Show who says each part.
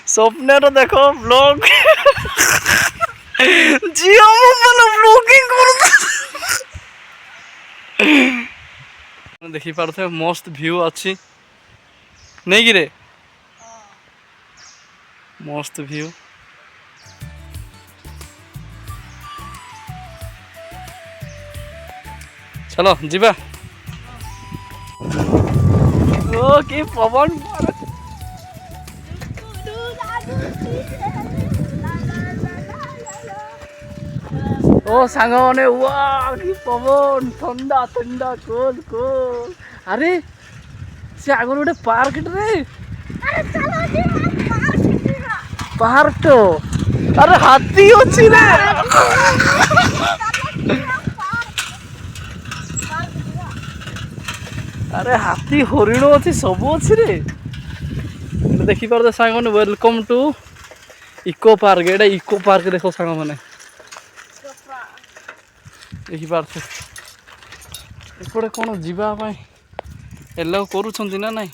Speaker 1: स्वप्न देखो ब्लॉग जियो mobile blogging कर देखी पारे मस्त व्यू अच्छी नहीं कि रे मस्त व्यू चलो जीवा ओ कि पवन ओ सांग मैंने वाह कि पवन ठंडा ठंडा कोल कोल अरे से आगे गोटे पार्क रे पार्क तो अरे हाथी अच्छी रे अरे हाथी हरिण अच्छी सब अच्छी रे देखी पार सांग मैंने welcome to eco park Etah eco park देखो सांग मैंने देखी पार्थे एपटे कौन जीवा एलाउ करूँ ना नहीं